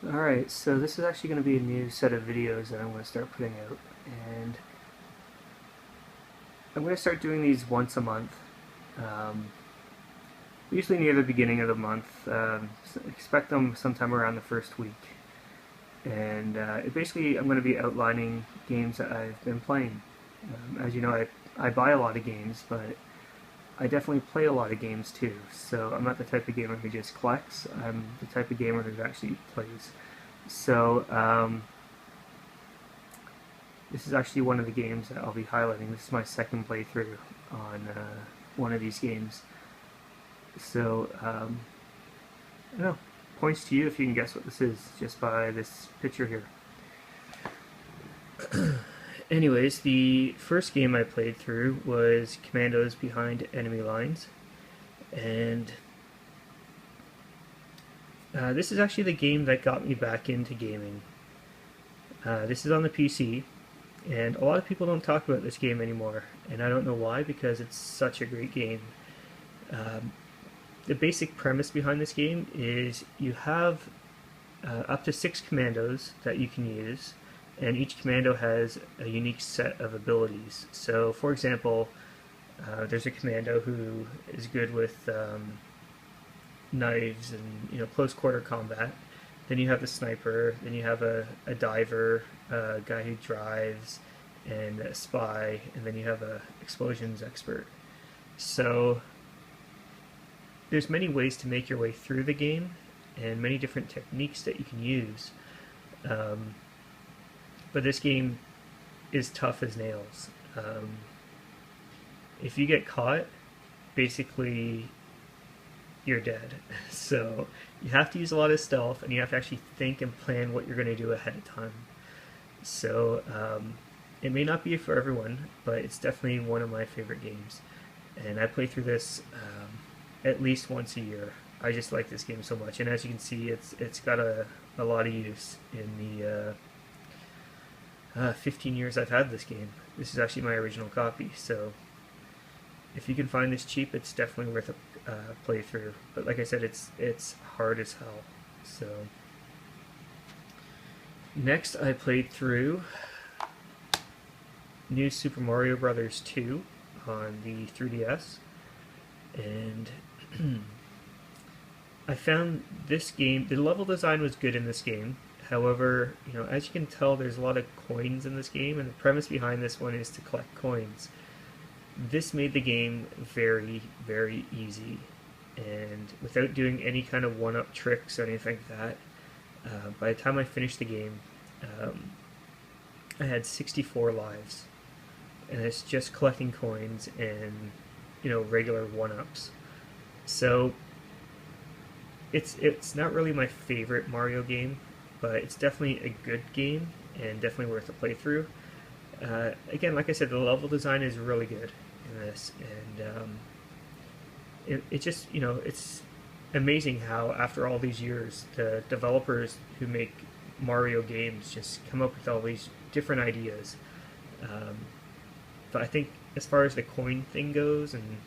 Alright, so this is actually going to be a new set of videos that I'm going to start putting out, and I'm going to start doing these once a month, um, usually near the beginning of the month. Expect them sometime around the first week, and basically I'm going to be outlining games that I've been playing. As you know, I buy a lot of games, but I definitely play a lot of games too, so I'm not the type of gamer who just collects. I'm the type of gamer who actually plays. So, this is actually one of the games that I'll be highlighting. This is my second playthrough on one of these games. So, I don't know, points to you if you can guess what this is just by this picture here. Anyways, the first game I played through was Commandos Behind Enemy Lines, and this is actually the game that got me back into gaming. This is on the PC, and a lot of people don't talk about this game anymore, and I don't know why, because it's such a great game. The basic premise behind this game is you have up to 6 commandos that you can use, and each commando has a unique set of abilities. So, for example, there's a commando who is good with knives and close quarter combat. Then you have the sniper. Then you have a diver, a guy who drives, and a spy. And then you have a explosions expert. So there's many ways to make your way through the game, and many different techniques that you can use. But this game is tough as nails. If you get caught, basically you're dead. So you have to use a lot of stealth, and you have to actually think and plan what you're going to do ahead of time. So it may not be for everyone, but it's definitely one of my favorite games. And I play through this at least once a year. I just like this game so much, and as you can see, it's got a lot of use in the 15 years I've had this game. This is actually my original copy, so if you can find this cheap, it's definitely worth a playthrough. But like I said, it's hard as hell. So next, I played through New Super Mario Bros. 2 on the 3DS, and I found this game, the level design was good in this game. However, as you can tell, there's a lot of coins in this game, and the premise behind this one is to collect coins. This made the game very, very easy, and without doing any kind of one-up tricks or anything like that, by the time I finished the game, I had 64 lives, and it's just collecting coins and regular one-ups. So it's not really my favorite Mario game, but it's definitely a good game and definitely worth a playthrough. Again, like I said, the level design is really good in this, and it just, it's amazing how after all these years, the developers who make Mario games just come up with all these different ideas. But I think as far as the coin thing goes, and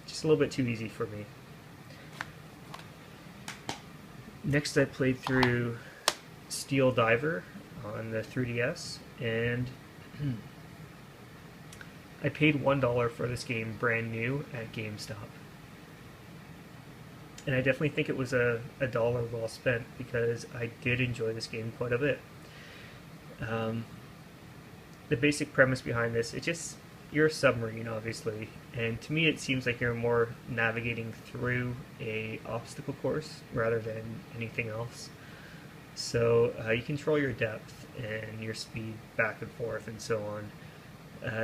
just a little bit too easy for me. Next, I played through Steel Diver on the 3DS, and I paid $1 for this game brand new at GameStop. And I definitely think it was a dollar well spent, because I did enjoy this game quite a bit. The basic premise behind this, you're a submarine, obviously, and to me it seems like you're more navigating through a obstacle course rather than anything else. So you control your depth and your speed back and forth and so on.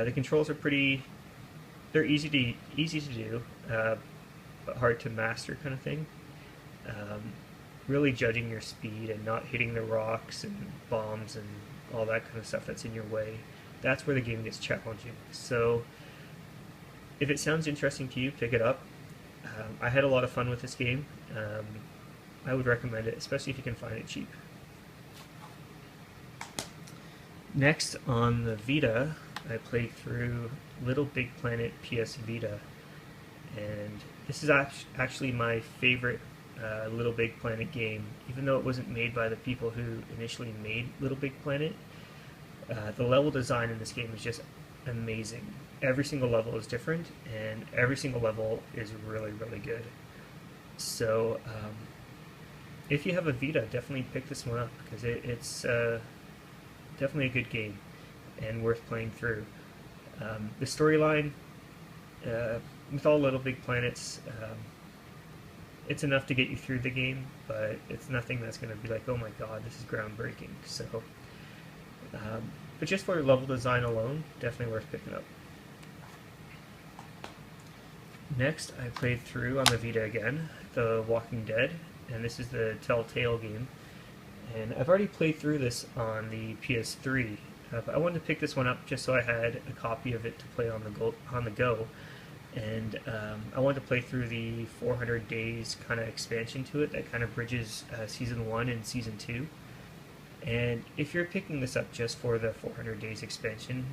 The controls are they're easy to do, but hard to master kind of thing. Really judging your speed and not hitting the rocks and bombs and all that kind of stuff that's in your way. That's where the game gets challenging. So if it sounds interesting to you, pick it up. I had a lot of fun with this game. I would recommend it, especially if you can find it cheap. Next, on the Vita, I played through Little Big Planet PS Vita, and this is actually my favorite Little Big Planet game, even though it wasn't made by the people who initially made Little Big Planet. The level design in this game is just amazing. Every single level is different, and every single level is really, really good. So, if you have a Vita, definitely pick this one up, because it's definitely a good game and worth playing through. The storyline, with all Little Big Planets, it's enough to get you through the game, but it's nothing that's going to be like, oh my god, this is groundbreaking. So, but just for level design alone, definitely worth picking up. Next, I played through on the Vita again, The Walking Dead, and this is the Telltale game. And I've already played through this on the PS3, but I wanted to pick this one up just so I had a copy of it to play on the go. And I wanted to play through the 400 days kind of expansion to it that kind of bridges Season 1 and Season 2. And if you're picking this up just for the 400 days expansion,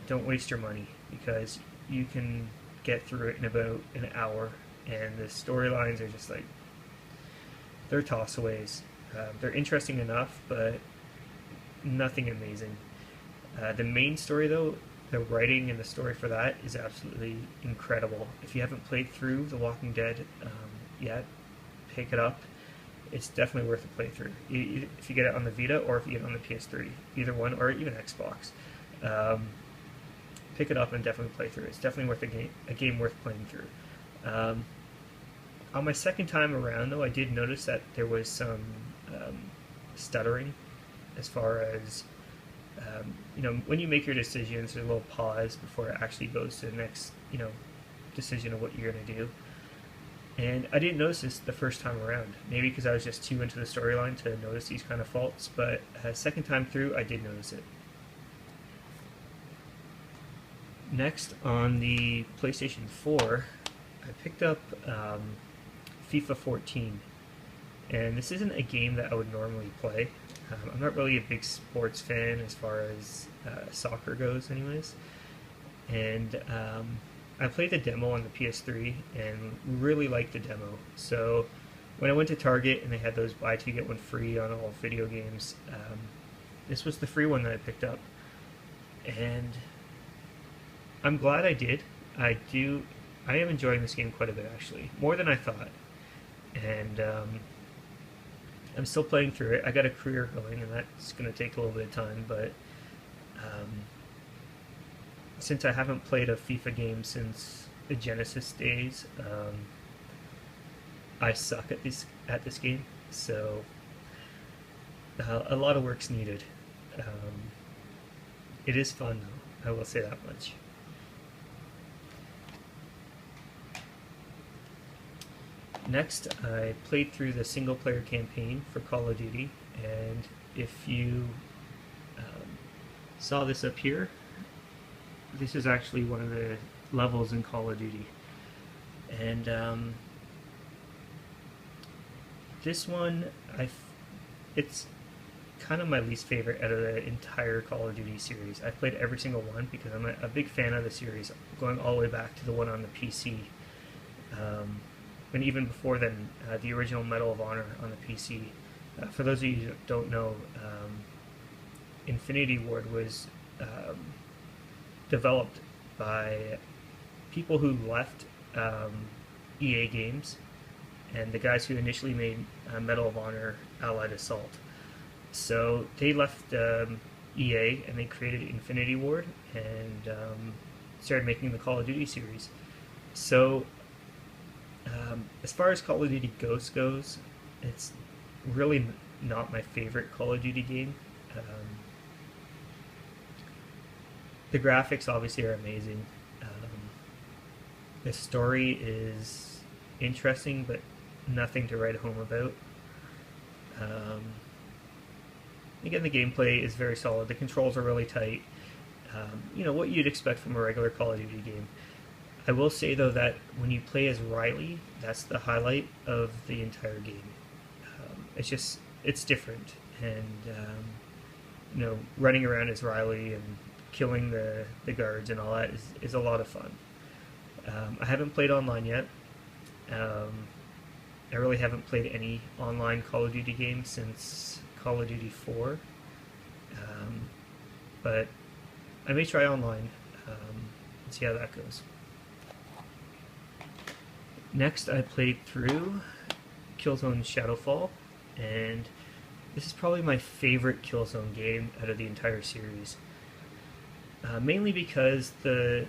don't waste your money, because you can get through it in about an hour, and the storylines are just like, they're toss-aways. They're interesting enough, but nothing amazing. The main story, though, the writing and the story for that is absolutely incredible. If you haven't played through The Walking Dead yet, pick it up. It's definitely worth a playthrough. If you get it on the Vita or if you get it on the PS3, either one, or even Xbox. Pick it up and definitely play through. It's definitely worth a game worth playing through. On my second time around, though, I did notice that there was some stuttering as far as when you make your decisions, there's a little pause before it actually goes to the next decision of what you're going to do. And I didn't notice this the first time around, maybe because I was just too into the storyline to notice these kind of faults, but second time through, I did notice it. Next, on the PlayStation 4, I picked up FIFA 14, and this isn't a game that I would normally play. I'm not really a big sports fan as far as soccer goes anyways, and I played the demo on the PS3 and really liked the demo. So when I went to Target and they had those buy two get one free on all video games, this was the free one that I picked up, and I'm glad I did. I am enjoying this game quite a bit, actually, more than I thought, and I'm still playing through it. I got a career going, and that's going to take a little bit of time, but since I haven't played a FIFA game since the Genesis days, I suck at this game, so a lot of work's needed. It is fun, though, I will say that much. Next, I played through the single-player campaign for Call of Duty, and if you saw this up here, this is actually one of the levels in Call of Duty. And this one, it's kind of my least favorite out of the entire Call of Duty series. I've played every single one because I'm a big fan of the series, going all the way back to the one on the PC. And even before then, the original Medal of Honor on the PC. For those of you who don't know, Infinity Ward was developed by people who left EA Games, and the guys who initially made Medal of Honor Allied Assault. So they left EA and they created Infinity Ward and started making the Call of Duty series. So as far as Call of Duty Ghosts goes, it's really not my favorite Call of Duty game. The graphics obviously are amazing. The story is interesting, but nothing to write home about. Again, the gameplay is very solid. The controls are really tight. What you'd expect from a regular Call of Duty game. I will say, though, that when you play as Riley, that's the highlight of the entire game. It's different, and running around as Riley and killing the guards and all that is a lot of fun. I haven't played online yet, I really haven't played any online Call of Duty games since Call of Duty 4, but I may try online and see how that goes. Next, I played through Killzone Shadowfall, and this is probably my favorite Killzone game out of the entire series. Mainly because the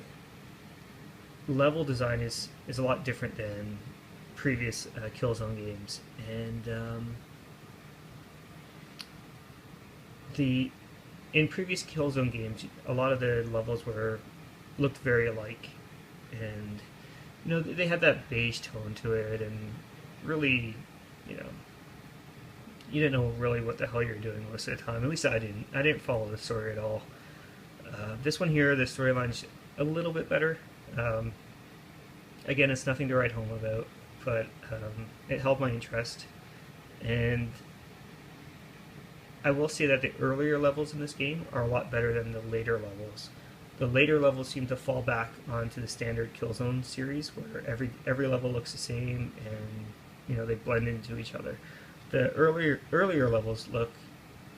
level design is a lot different than previous Killzone games, and in previous Killzone games, a lot of the levels looked very alike, and they had that beige tone to it, and really, you didn't know really what the hell you were doing most of the time. At least I didn't. I didn't follow the story at all. This one here, the storyline's a little bit better. Again, it's nothing to write home about, but it held my interest. And I will say that the earlier levels in this game are a lot better than the later levels. The later levels seem to fall back onto the standard Killzone series, where every level looks the same, and they blend into each other. The earlier levels look,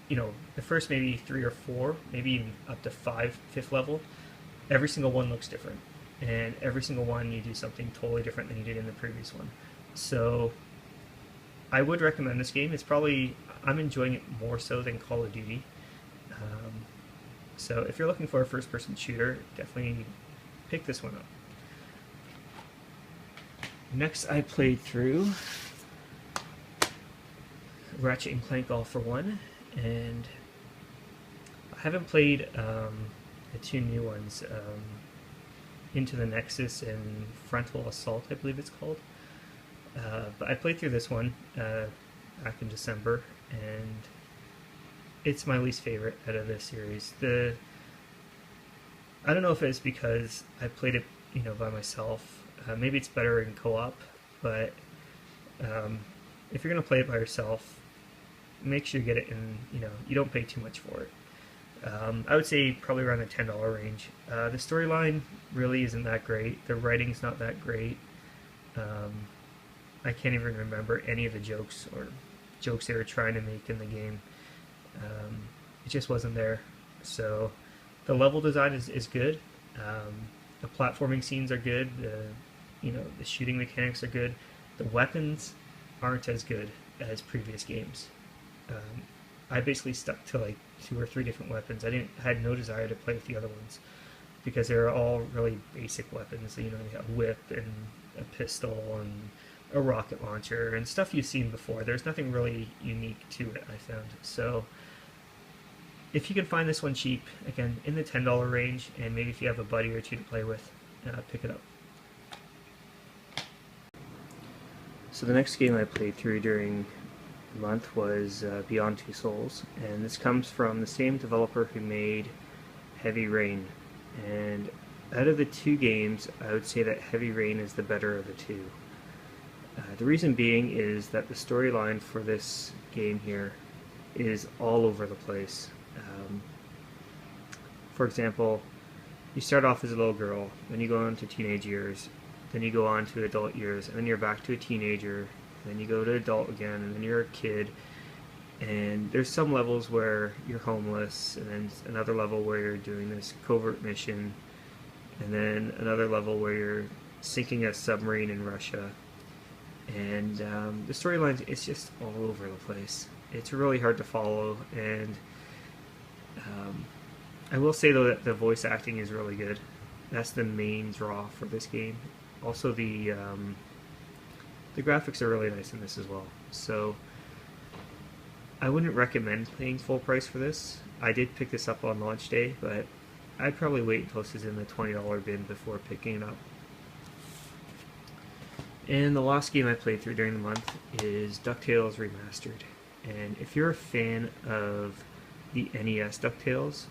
the first maybe 3 or 4, maybe even up to 5th level, every single one looks different, and every single one you do something totally different than you did in the previous one. So I would recommend this game. I'm enjoying it more so than Call of Duty. So if you're looking for a first-person shooter, definitely pick this one up. Next, I played through Ratchet and Clank All for One, and I haven't played the 2 new ones, Into the Nexus and Frontal Assault, I believe it's called. But I played through this one back in December, and it's my least favorite out of this series. I don't know if it's because I played it, by myself. Maybe it's better in co-op, but if you're gonna play it by yourself, make sure you get it in. You don't pay too much for it. I would say probably around the $10 range. The storyline really isn't that great. The writing's not that great. I can't even remember any of the jokes they were trying to make in the game. It just wasn't there. So the level design is good. The platforming scenes are good. The shooting mechanics are good. The weapons aren't as good as previous games. I basically stuck to like 2 or 3 different weapons. I had no desire to play with the other ones because they're all really basic weapons. You have a whip and a pistol and a rocket launcher and stuff you've seen before. There's nothing really unique to it, I found. So if you can find this one cheap, again, in the $10 range, and maybe if you have a buddy or 2 to play with, pick it up. So the next game I played through during the month was Beyond Two Souls, and this comes from the same developer who made Heavy Rain. And out of the 2 games, I would say that Heavy Rain is the better of the 2. The reason being is that the storyline for this game here is all over the place. For example, you start off as a little girl, then you go on to teenage years, then you go on to adult years, and then you're back to a teenager, then you go to adult again, and then you're a kid. And there's some levels where you're homeless, and then another level where you're doing this covert mission, and then another level where you're sinking a submarine in Russia. And the storyline is just all over the place. It's really hard to follow, and I will say though that the voice acting is really good. That's the main draw for this game. Also the graphics are really nice in this as well. So I wouldn't recommend paying full price for this. I did pick this up on launch day, but I'd probably wait until this is in the $20 bin before picking it up. And the last game I played through during the month is DuckTales Remastered. And if you're a fan of the NES DuckTales,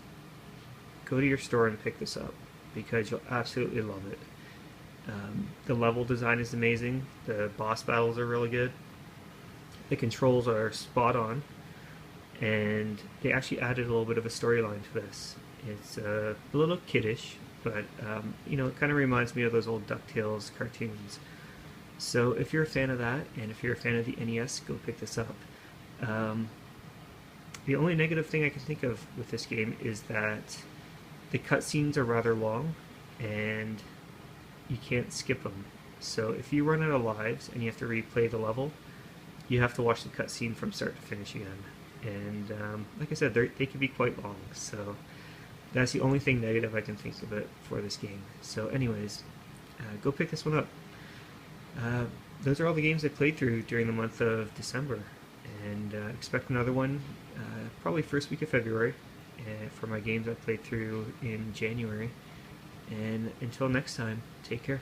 go to your store and pick this up, because you'll absolutely love it. The level design is amazing, the boss battles are really good, the controls are spot on, and they actually added a little bit of a storyline to this. It's a little kiddish, but it kind of reminds me of those old DuckTales cartoons. So if you're a fan of that, and if you're a fan of the NES, go pick this up. Um, the only negative thing I can think of with this game is that the cutscenes are rather long, and you can't skip them. So if you run out of lives and you have to replay the level, you have to watch the cutscene from start to finish again. And like I said, they can be quite long. So that's the only thing negative I can think of it for this game. So anyways, go pick this one up. Those are all the games I played through during the month of December, and expect another one probably first week of February for my games I played through in January. And until next time, take care.